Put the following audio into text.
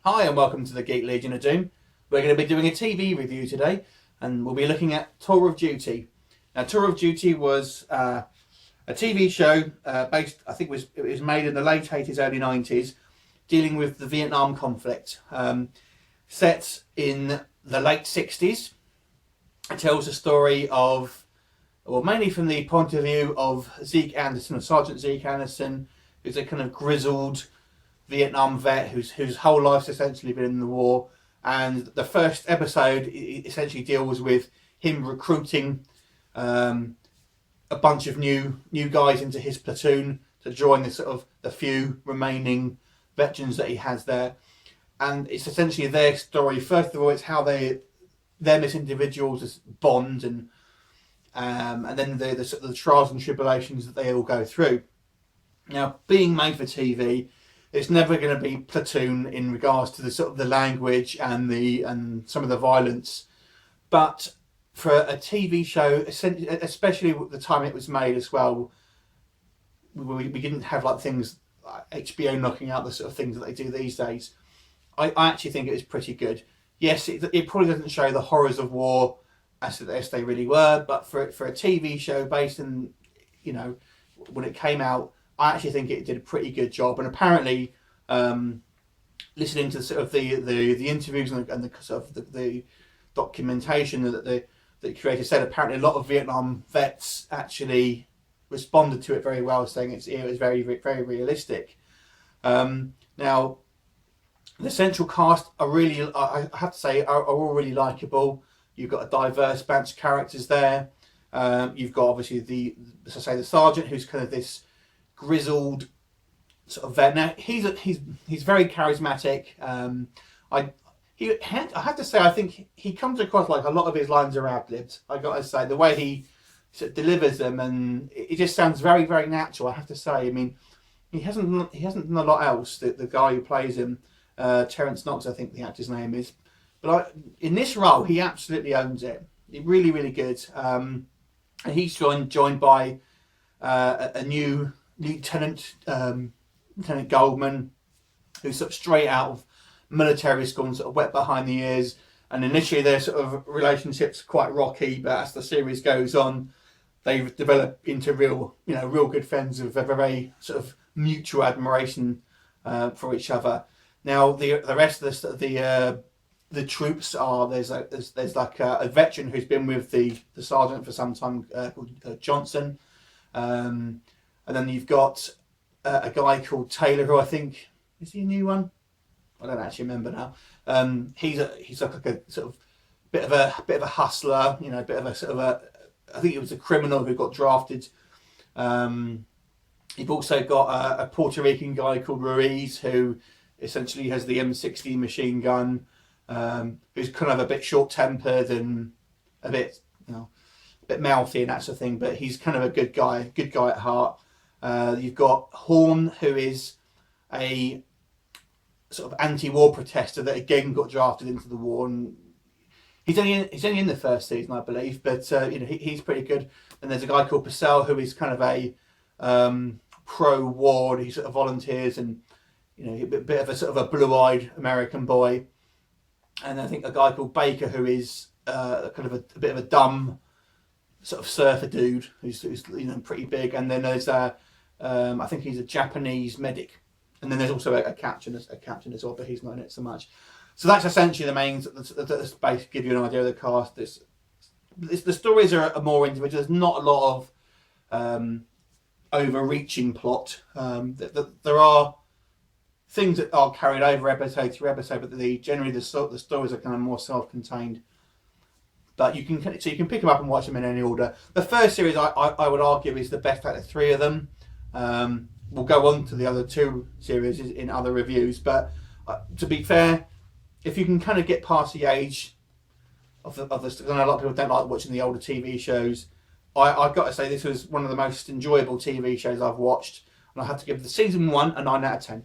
Hi and welcome to the Geek Legion of Doom. We're going to be doing a TV review today and we'll be looking at Tour of Duty. Now Tour of Duty was a TV show based, I think it was made in the late 80s, early 90s, dealing with the Vietnam conflict. Set in the late 60s. It tells the story of, well, mainly from the point of view of Zeke Anderson, or Sergeant Zeke Anderson, who's a kind of grizzled Vietnam vet whose whole life's essentially been in the war. And the first episode essentially deals with him recruiting a bunch of new guys into his platoon to join the few remaining veterans that he has there. And it's essentially their story. First of all, it's how them as individuals bond, and then the trials and tribulations that they all go through. Now, being made for TV, it's never going to be Platoon in regards to the language and some of the violence, but for a TV show, especially at the time it was made as well, we didn't have like things like HBO knocking out the sort of things that they do these days. I actually think it was pretty good. Yes, it probably doesn't show the horrors of war as they really were, but for a TV show based in, when it came out, I actually think it did a pretty good job. And apparently, listening to the interviews and the documentation that the creator said, apparently a lot of Vietnam vets actually responded to it very well, saying it was very, very realistic. Now, the central cast I have to say, are all really likeable. You've got a diverse bunch of characters there. You've got obviously the sergeant, who's kind of this grizzled sort of vet. Now he's very charismatic. I have to say, I think he comes across like a lot of his lines are ad-libbed. I got to say, the way he sort of delivers them, and it just sounds very, very natural. I have to say. I mean, he hasn't done a lot else. The guy who plays him, Terrence Knox, I think the actor's name is. But in this role, he absolutely owns it. He's really, really good. And he's joined by a new Lieutenant Goldman, who's sort of straight out of military school and sort of wet behind the ears. And initially their sort of relationship's quite rocky, but as the series goes on, they've developed into real good friends with a very sort of mutual admiration for each other. Now the rest of the troops are there's like a veteran who's been with the sergeant for some time, called Johnson. And then you've got a guy called Taylor, who I think is he a new one? I don't actually remember now. He's like a sort of bit of a hustler, a bit of a sort of I think he was a criminal who got drafted. You've also got a Puerto Rican guy called Ruiz, who essentially has the M60 machine gun, who's kind of a bit short-tempered and a bit mouthy and that sort of thing, but he's kind of a good guy at heart. You've got Horn, who is a sort of anti-war protester that again got drafted into the war, and he's only in the first season, I believe, but he's pretty good. And there's a guy called Purcell, who is kind of a pro-war. He sort of volunteers, and a bit of a sort of a blue-eyed American boy. And I think a guy called Baker, who is kind of a bit of a dumb sort of surfer dude who's pretty big. And then there's I think he's a Japanese medic, and then there's also a captain as well, but he's not in it so much. So that's essentially the main. That's basically give you an idea of the cast. The stories are more individual. There's not a lot of overreaching plot. There are things that are carried over episode to episode, but generally the stories are kind of more self-contained. But you can pick them up and watch them in any order. The first series, I would argue, is the best out of three of them. We'll go on to the other two series in other reviews, but to be fair, if you can kind of get past the age of the, I know a lot of people don't like watching the older TV shows. I've got to say this was one of the most enjoyable TV shows I've watched, and I had to give the season 1 a 9 out of 10.